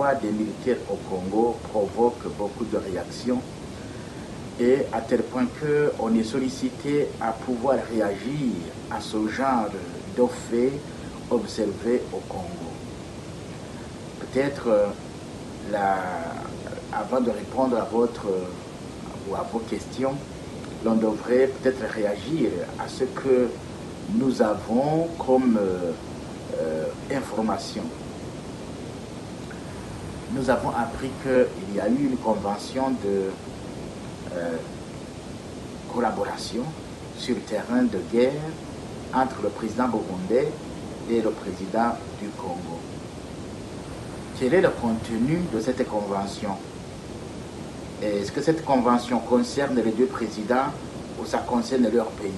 l'envoi des militaires au Congo provoque beaucoup de réactions et à tel point qu'on est sollicité à pouvoir réagir à ce genre de faits observés au Congo. Peut-être, avant de répondre à vos questions, l'on devrait peut-être réagir à ce que nous avons comme information. Nous avons appris qu'il y a eu une convention de collaboration sur le terrain de guerre entre le président burundais et le président du Congo. Quel est le contenu de cette convention? Est-ce que cette convention concerne les deux présidents ou ça concerne leur pays?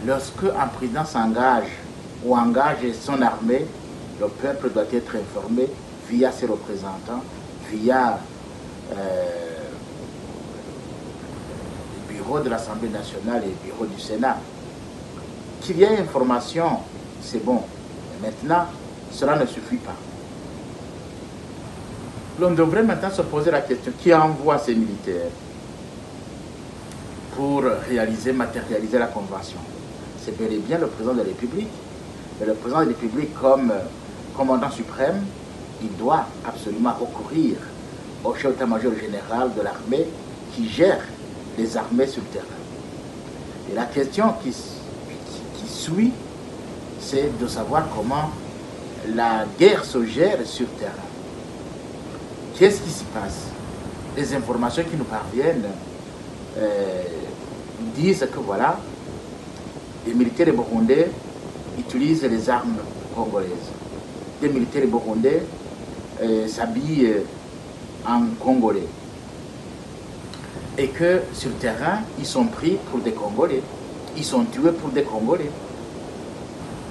Lorsque un président s'engage ou engage son armée, le peuple doit être informé via ses représentants, via le bureau de l'Assemblée nationale et le bureau du Sénat. Qu'il y ait information, c'est bon. Maintenant, cela ne suffit pas. L'on devrait maintenant se poser la question, qui envoie ces militaires pour matérialiser la convention? C'est bel et bien le président de la République. Mais le président de la République, comme commandant suprême, il doit absolument recourir au chef d'état-major général de l'armée qui gère les armées sur le terrain. Et la question qui suit, c'est de savoir comment la guerre se gère sur le terrain. Qu'est-ce qui s'y passe? Les informations qui nous parviennent disent que voilà, les militaires burundais utilisent les armes congolaises. Les militaires burundais s'habillent en congolais. Et que sur le terrain, ils sont pris pour des Congolais. Ils sont tués pour des Congolais.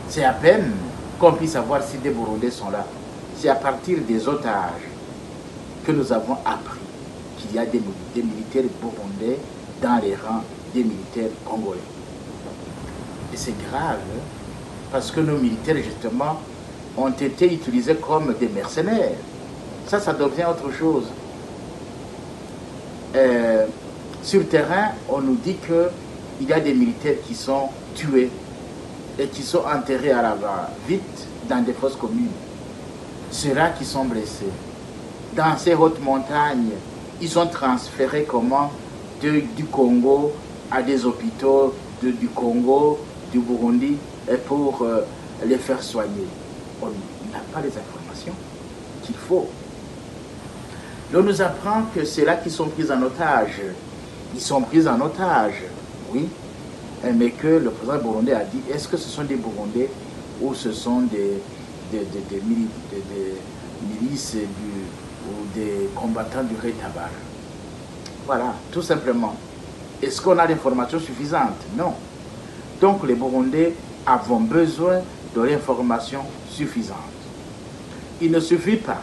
C'est à peine qu'on puisse savoir si des Burundais sont là. C'est à partir des otages que nous avons appris qu'il y a des militaires burundais dans les rangs des militaires congolais. Et c'est grave, parce que nos militaires, justement, ont été utilisés comme des mercenaires. Ça devient autre chose. Sur le terrain, on nous dit qu'il y a des militaires qui sont tués et qui sont enterrés à la va-vite dans des fosses communes. Ceux-là qui sont blessés. Dans ces hautes montagnes, ils sont transférés comment du Congo à des hôpitaux du Congo, du Burundi, pour les faire soigner. On n'a pas les informations qu'il faut. L'on nous apprend que c'est là qu'ils sont pris en otage. Ils sont pris en otage, oui, mais que le président burundais a dit, est-ce que ce sont des Burundais ou ce sont des milices ou des combattants du Red Tabara? Voilà, tout simplement. Est-ce qu'on a l'information suffisante? Non. Donc les Burundais avons besoin de l'information suffisante. Il ne suffit pas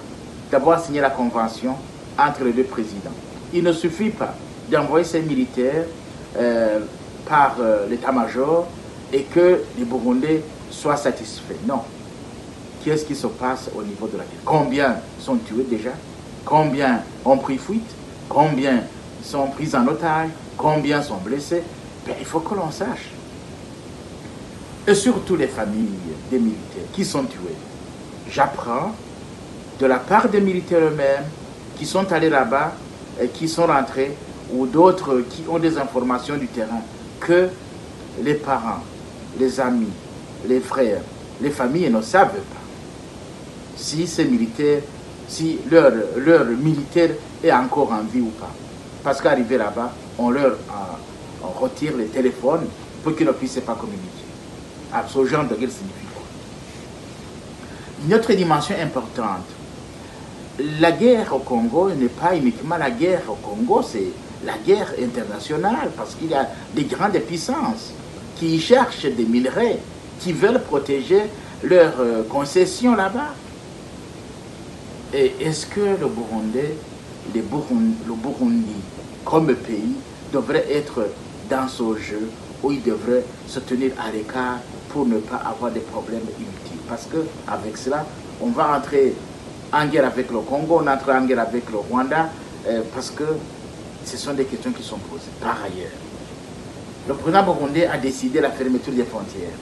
d'avoir signé la convention entre les deux présidents. Il ne suffit pas d'envoyer ces militaires par l'état-major et que les Burundais soient satisfaits. Non. Qu'est-ce qui se passe au niveau de la guerre? Combien sont tués déjà? Combien ont pris fuite? Combien sont pris en otage? Combien sont blessés? Ben, il faut que l'on sache. Et surtout les familles des militaires qui sont tués. J'apprends de la part des militaires eux-mêmes qui sont allés là-bas et qui sont rentrés, ou d'autres qui ont des informations du terrain, que les parents, les amis, les frères, les familles ne savent pas si ces militaires, si leur militaire est encore en vie ou pas. Parce qu'arrivé là-bas, on leur retire les téléphones pour qu'ils ne puissent pas communiquer. Alors, ce genre de guerre signifie quoi? Une autre dimension importante. La guerre au Congo n'est pas uniquement la guerre au Congo, c'est la guerre internationale, parce qu'il y a des grandes puissances qui cherchent des minerais, qui veulent protéger leurs concessions là-bas. Et est-ce que le Burundi, comme pays, devrait être dans ce jeu où il devrait se tenir à l'écart pour ne pas avoir des problèmes inutiles? Parce qu'avec cela, on va entrer en guerre avec le Congo, on entre en guerre avec le Rwanda, parce que ce sont des questions qui sont posées. Par ailleurs, le président burundais a décidé la fermeture des frontières.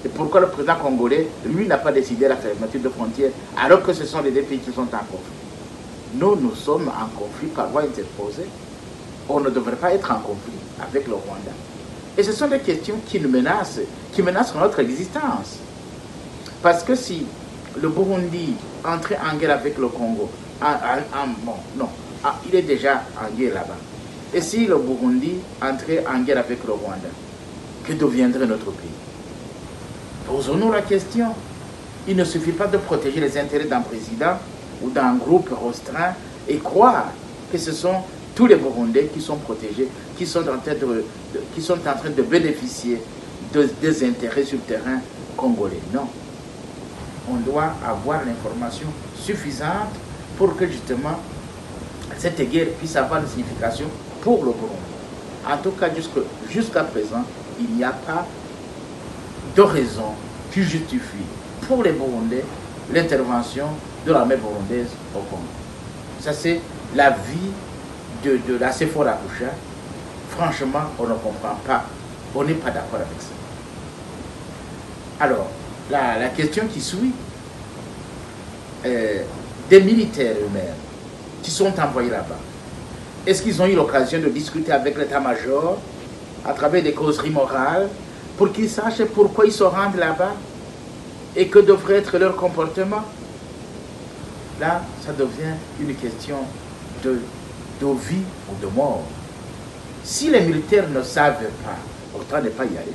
Et pourquoi le président congolais, lui, n'a pas décidé la fermeture des frontières, alors que ce sont les deux pays qui sont en conflit? Nous sommes en conflit par voie interposée. On ne devrait pas être en conflit avec le Rwanda. Et ce sont des questions qui nous menacent, notre existence. Parce que si le Burundi entrait en guerre avec le Congo, il est déjà en guerre là-bas. Et si le Burundi entrait en guerre avec le Rwanda, que deviendrait notre pays? Posons-nous la question. Il ne suffit pas de protéger les intérêts d'un président ou d'un groupe restreint et croire que ce sont tous les Burundais qui sont protégés, qui sont en train de bénéficier des intérêts sur le terrain congolais. Non. On doit avoir l'information suffisante pour que justement cette guerre puisse avoir une signification pour le Burundi. En tout cas, jusqu'à présent, il n'y a pas de raison qui justifie pour les Burundais l'intervention de l'armée burundaise au Congo. Ça, c'est la vie de la Sephora Koucha. Franchement, on ne comprend pas. On n'est pas d'accord avec ça. Alors, la question qui suit, des militaires eux-mêmes qui sont envoyés là-bas, est-ce qu'ils ont eu l'occasion de discuter avec l'état-major à travers des causeries morales pour qu'ils sachent pourquoi ils se rendent là-bas et que devrait être leur comportement? Là, ça devient une question de vie ou de mort. Si les militaires ne savent pas, autant ne pas y aller.